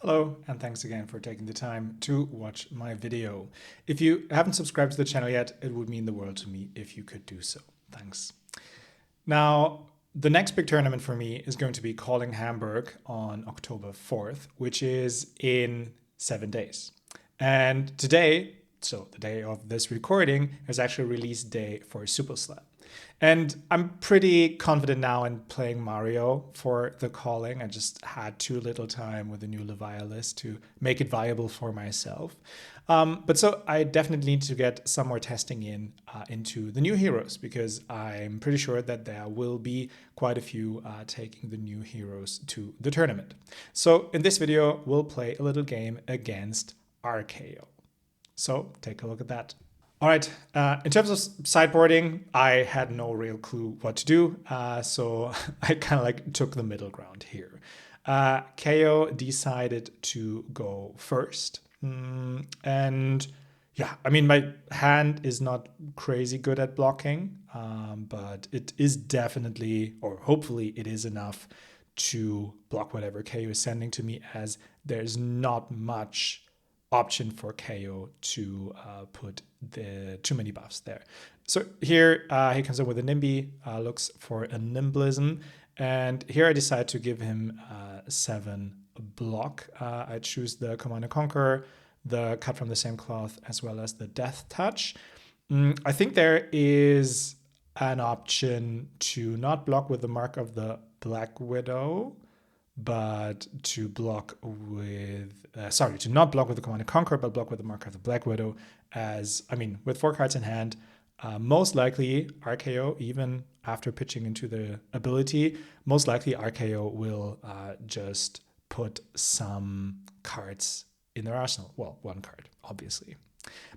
Hello, and thanks again for taking the time to watch my video. If you haven't subscribed to the channel yet, it would mean the world to me if you could do so. Thanks. Now, the next big tournament for me is going to be Calling Hamburg on October 4th, which is in 7 days. And today, so the day of this recording, is actually release day for Super Slap. And I'm pretty confident now in playing Mario for the calling. I just had too little time with the new Levia list to make it viable for myself. But so I definitely need to get some more testing into the new heroes, because I'm pretty sure that there will be quite a few taking the new heroes to the tournament. So in this video, we'll play a little game against RKO. So take a look at that. All right, in terms of sideboarding, I had no real clue what to do, so I kind of like took the middle ground here. Kayo decided to go first, and yeah, I mean, my hand is not crazy good at blocking, but it is definitely, or hopefully it is enough to block whatever Kayo is sending to me, as there's not much option for Kayo to put too many buffs there. So here he comes in with a Nimby, looks for a Nimblism, and here I decide to give him 7 block. I choose the Command and Conquer, the Cut from the Same Cloth, as well as the Death Touch. I think there is an option to not block with the Mark of the Black Widow, but to block with, to not block with the Command and Conquer, but block with the Mark of the Black Widow, as, I mean, with 4 cards in hand, most likely RKO, even after pitching into the ability, most likely RKO will just put some cards in their arsenal. Well, 1 card, obviously.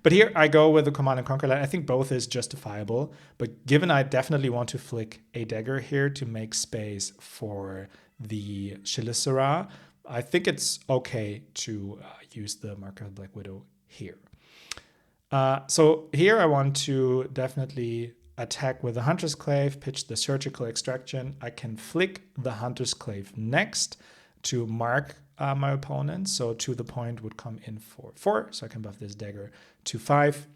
But here I go with the Command and Conquer line. I think both is justifiable, but given I definitely want to flick a Dagger here to make space for the Chelicera, I think it's okay to use the Mark of the Black Widow here. So here I want to definitely attack with the Hunter's Clave, pitch the Surgical Extraction. I can flick the Hunter's Clave next to mark my opponent. So To the Point would come in for 4, so I can buff this Dagger to 5.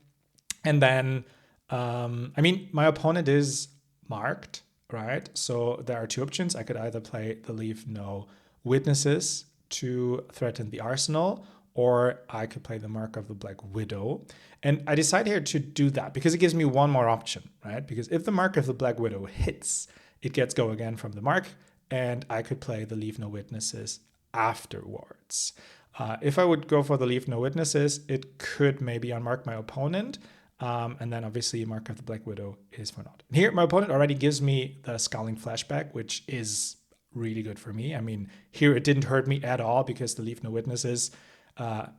And then, I mean, my opponent is marked, right? So there are 2 options. I could either play the Leave No Witnesses to threaten the arsenal, or I could play the Mark of the Black Widow. And I decide here to do that because it gives me one more option, right? Because if the Mark of the Black Widow hits, it gets go again from the mark, and I could play the Leave No Witnesses afterwards. If I would go for the Leave No Witnesses, it could maybe unmark my opponent, and then obviously Mark of the Black Widow is for naught. Here, my opponent already gives me the Scowling Flashback, which is really good for me. I mean, here it didn't hurt me at all because the Leave No Witnesses, I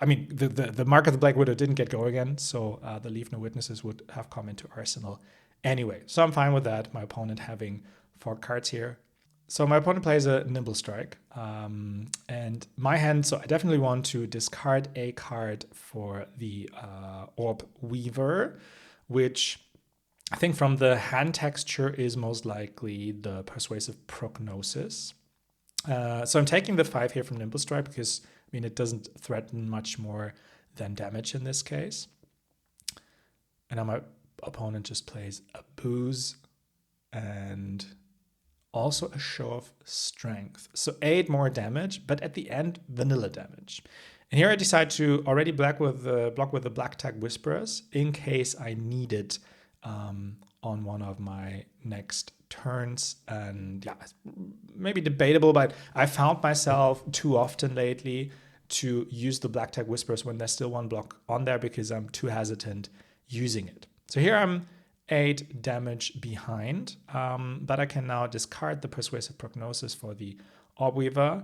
mean, the Mark of the Black Widow didn't get go again, so the Leave No Witnesses would have come into Arsenal anyway. So I'm fine with that, my opponent having 4 cards here. So my opponent plays a Nimble Strike, and my hand, so I definitely want to discard a card for the Orb Weaver, which I think from the hand texture is most likely the Persuasive Prognosis. So I'm taking the 5 here from Nimble Strike because, I mean, it doesn't threaten much more than damage in this case. And now my opponent just plays a Booze and also a Show of Strength. So 8 more damage, but at the end, vanilla damage. And here I decide to already block with the Black Tag Whisperers in case I need it on one of my next turns. And yeah, maybe debatable, but I found myself too often lately to use the Black Tag Whisperers when there's still 1 block on there because I'm too hesitant using it. So here I'm 8 damage behind, but I can now discard the Persuasive Prognosis for the Orb Weaver.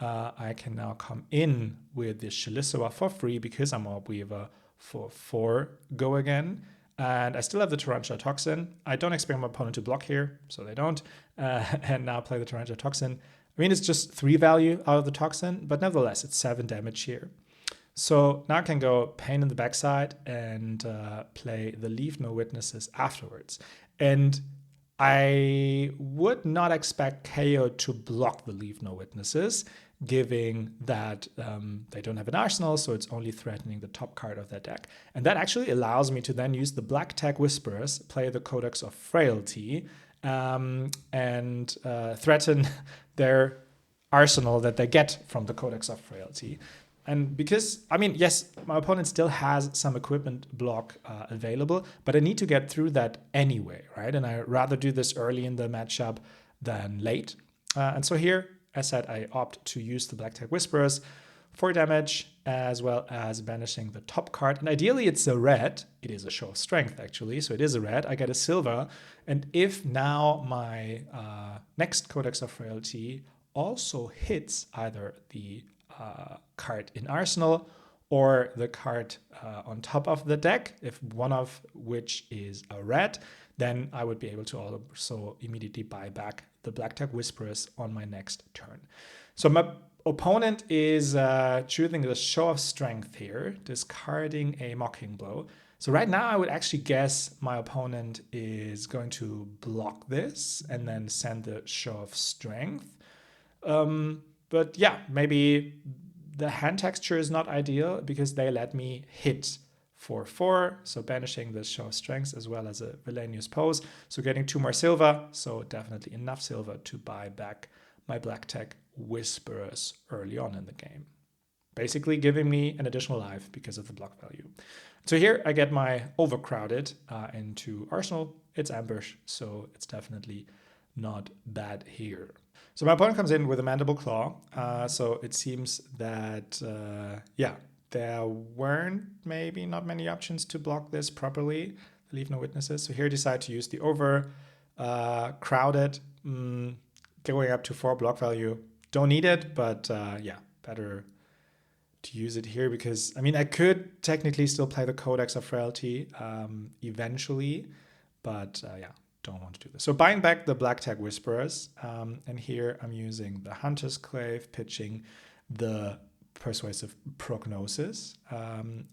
I can now come in with the Chelicera for free because I'm Orb Weaver for 4 go again. And I still have the Tarantula Toxin. I don't expect my opponent to block here, so they don't. And now play the Tarantula Toxin. I mean, it's just 3 value out of the Toxin, but nevertheless, it's 7 damage here. So now I can go Pain in the Backside and play the Leave No Witnesses afterwards. And I would not expect Kayo to block the Leave No Witnesses. giving that they don't have an arsenal, so it's only threatening the top card of their deck. And that actually allows me to then use the Black Tag Whisperers, play the Codex of Frailty, and threaten their arsenal that they get from the Codex of Frailty. And because, I mean, yes, my opponent still has some equipment block available, but I need to get through that anyway, right? And I rather do this early in the matchup than late. And so here, as said, I opt to use the Black Tag Whisperers for damage, as well as banishing the top card. And ideally, it's a red. It is a show of strength, actually. So it is a red. I get a silver. And if now my next Codex of Frailty also hits either the card in Arsenal or the card on top of the deck, if one of which is a red, then I would be able to also immediately buy back the Black Tag Whisperers on my next turn. So my opponent is choosing the Show of Strength here, discarding a Mocking Blow. So right now I would actually guess my opponent is going to block this and then send the Show of Strength. But yeah, maybe the hand texture is not ideal because they let me hit for 4, so banishing the Show of Strength as well as a Villainous Pose. So getting 2 more silver, so definitely enough silver to buy back my Black Tag Whisperers early on in the game. Basically giving me an additional life because of the block value. So here I get my Overcrowded into Arsenal. It's Ambush, so it's definitely not bad here. So my opponent comes in with a Mandible Claw. So it seems that, there weren't maybe not many options to block this properly. Leave no witnesses. So here I decide to use the Overcrowded, going up to 4 block value. Don't need it, but better to use it here because, I mean, I could technically still play the Codex of Frailty eventually, but don't want to do this. So buying back the Black Tag Whisperers, and here I'm using the Hunter's Clave, pitching the Persuasive Prognosis.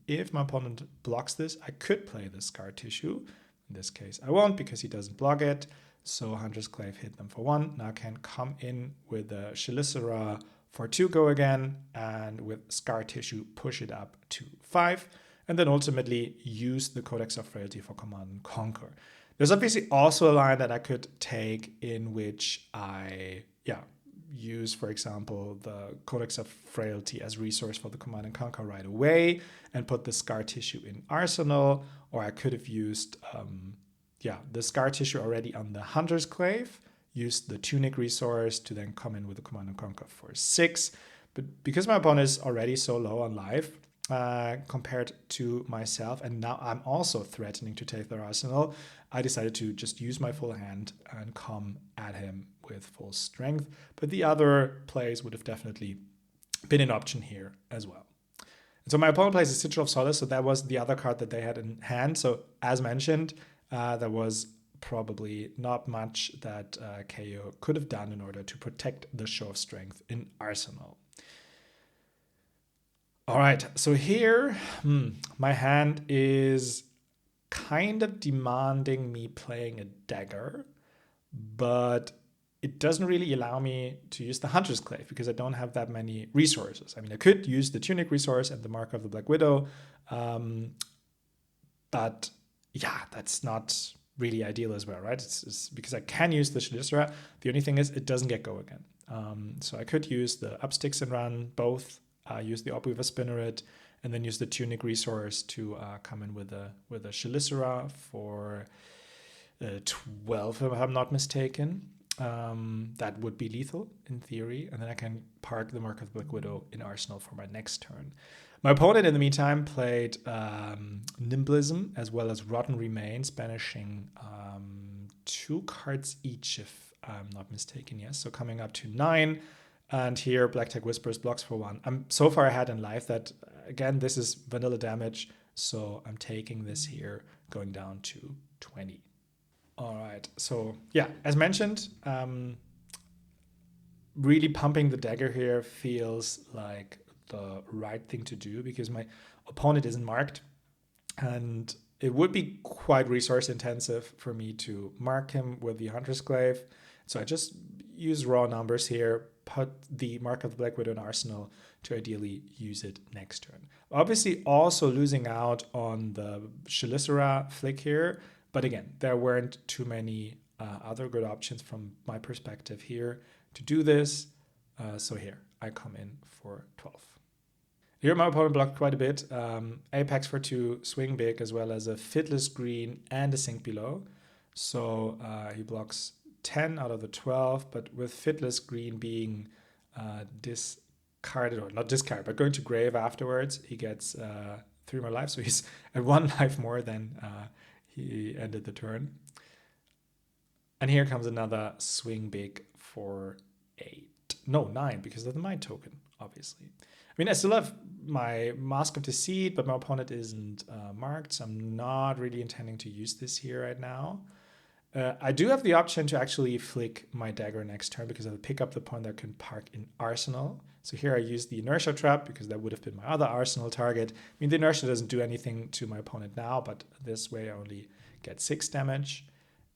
If my opponent blocks this, I could play the Scar Tissue. In this case, I won't because he doesn't block it. So Hunter's Clave hit them for 1. Now I can come in with the Chelicera for 2 go again, and with Scar Tissue push it up to 5, and then ultimately use the Codex of Frailty for Command and Conquer. There's obviously also a line that I could take in which I use, for example, the Codex of Frailty as resource for the Command and Conquer right away and put the Scar Tissue in Arsenal, or I could have used the Scar Tissue already on the Hunter's Clave, used the Tunic resource to then come in with the Command and Conquer for 6. But because my opponent is already so low on life compared to myself, and now I'm also threatening to take their arsenal, I decided to just use my full hand and come at him with full strength. But the other plays would have definitely been an option here as well. And so my opponent plays a Sigil of Solace, so that was the other card that they had in hand. So as mentioned, there was probably not much that Kayo could have done in order to protect the Show of Strength in Arsenal. All right, so here my hand is kind of demanding me playing a Dagger, but it doesn't really allow me to use the Hunter's Clave because I don't have that many resources. I mean, I could use the Tunic resource and the Mark of the Black Widow, but that's not really ideal as well, right? It's because I can use the Chelicera. The only thing is it doesn't get go again. So I could use the Upsticks and run both, use the Obweaver Spinneret, and then use the Tunic resource to come in with a Chelicera for 12, if I'm not mistaken. That would be lethal in theory, and then I can park the Mark of the Black Widow in Arsenal for my next turn. My opponent, in the meantime, played Nimblism as well as Rotten Remains, banishing 2 cards each, if I'm not mistaken. Yes, so coming up to 9. And here, Black Tag Whisperers blocks for 1. I'm so far ahead in life that, again, this is vanilla damage. So I'm taking this here, going down to 20. All right. So yeah, as mentioned, really pumping the Dagger here feels like the right thing to do because my opponent isn't marked. And it would be quite resource intensive for me to mark him with the Hunter's Glaive. So I just use raw numbers here, put the Mark of the Black Widow in arsenal to ideally use it next turn. Obviously also losing out on the Chelicera flick here, but again, there weren't too many other good options from my perspective here to do this. So here, I come in for 12. Here my opponent blocked quite a bit. Apex for 2, swing big, as well as a Fiddler's Green and a Sink Below. So he blocks 10 out of the 12, but with Fiddler's Green being discarded, or not discarded, but going to grave afterwards, he gets 3 more life. So he's at 1 life more than he ended the turn. And here comes another swing big for 9, because of the Mind token, obviously. I mean, I still have my Mask of Deceit, but my opponent isn't marked, so I'm not really intending to use this here right now. I do have the option to actually flick my Dagger next turn because I will pick up the point that I can park in Arsenal. So here I use the Inertia Trap because that would have been my other Arsenal target. I mean, the Inertia doesn't do anything to my opponent now, but this way I only get 6 damage.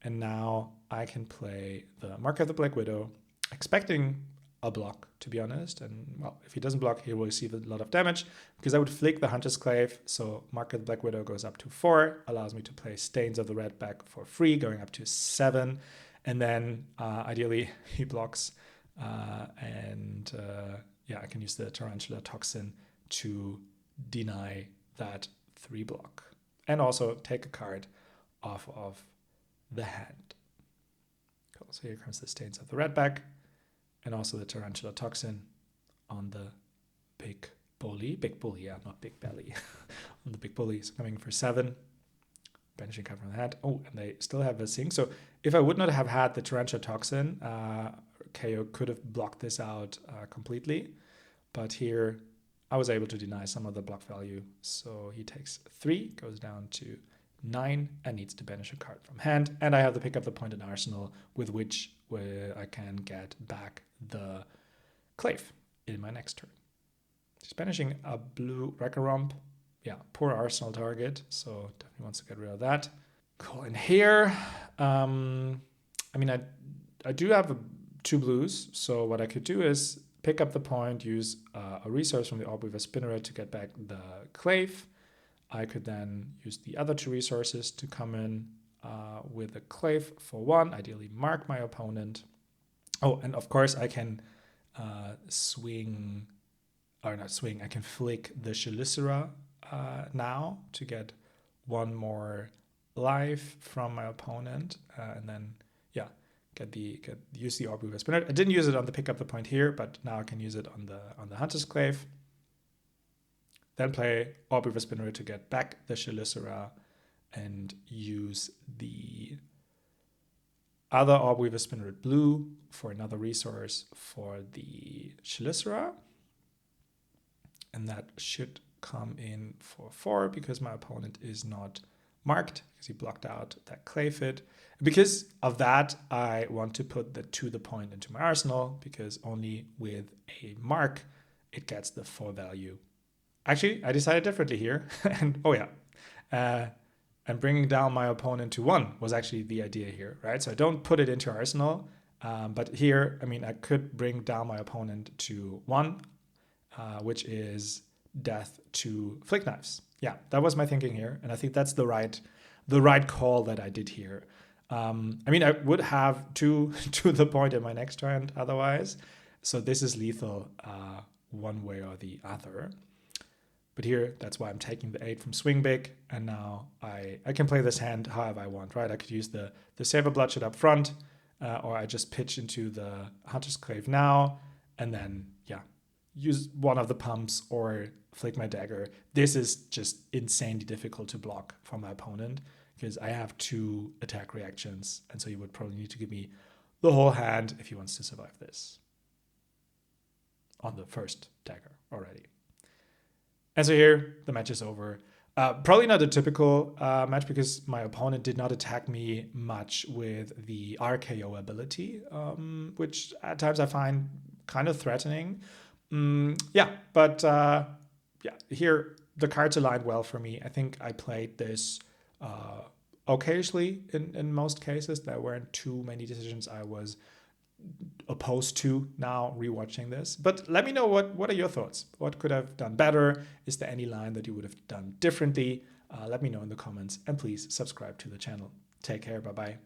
And now I can play the Mark of the Black Widow, expecting a block, to be honest. And, well, if he doesn't block, he will receive a lot of damage because I would flick the Hunter's Clave. So Mark of the Black Widow goes up to 4, allows me to play Stains of the Red back for free, going up to 7. And then, ideally, he blocks. Yeah, I can use the Tarantula Toxin to deny that 3 block. And also take a card off of the hand. Cool. So here comes the Stains of the Red back, and also the Tarantula Toxin on the big bully, yeah, not big belly, on the big bully. So coming for 7, banishing card from the hand. Oh, and they still have a Sink. So if I would not have had the Tarantula Toxin, Kayo could have blocked this out completely. But here I was able to deny some of the block value. So he takes 3, goes down to 9, and needs to banish a card from hand. And I have to pick up the point in Arsenal with which I can get back the Clave in my next turn. He's banishing a blue Wrecker-Romp. Yeah, poor Arsenal target, so definitely wants to get rid of that. Cool. And here, I mean, I do have 2 blues, so what I could do is pick up the point, use a resource from the Orbweaver Spinneret to get back the Clave. I could then use the other 2 resources to come in with a Clave for 1, ideally mark my opponent. Oh, and of course I can I can flick the Chelicera now to get 1 more life from my opponent, and then, yeah, use the Orbweaver Spinneret. I didn't use it on the pick up the point here, but now I can use it on the Hunter's Clave. Then play Orbweaver Spinneret to get back the Chelicera and use the other Orbweaver Spinneret blue for another resource for the Chelicera. And that should come in for 4 because my opponent is not marked because he blocked out that Clave hit. Because of that, I want to put the To The Point into my arsenal because only with a mark it gets the 4 value. Actually, I decided differently here. And and bringing down my opponent to 1 was actually the idea here, right? So I don't put it into arsenal, but here, I mean, I could bring down my opponent to 1, which is death to Flick Knives. Yeah, that was my thinking here, and I think that's the right call that I did here. I mean, I would have 2 To The Point in my next turn otherwise, so this is lethal one way or the other. But here, that's why I'm taking the 8 from Swing Big, and now I can play this hand however I want, right? I could use the Saber Bloodshed up front, or I just pitch into the Hunter's Clave now, and then, yeah, use one of the pumps or flick my Dagger. This is just insanely difficult to block from my opponent because I have 2 attack reactions, and so he would probably need to give me the whole hand if he wants to survive this on the first Dagger already. And so here, the match is over. Probably not a typical match because my opponent did not attack me much with the RKO ability, which at times I find kind of threatening. Here the cards aligned well for me. I think I played this occasionally in most cases. There weren't too many decisions I was opposed to now rewatching this. But let me know what are your thoughts? What could I have done better? Is there any line that you would have done differently? Let me know in the comments, and please subscribe to the channel. Take care. Bye-bye.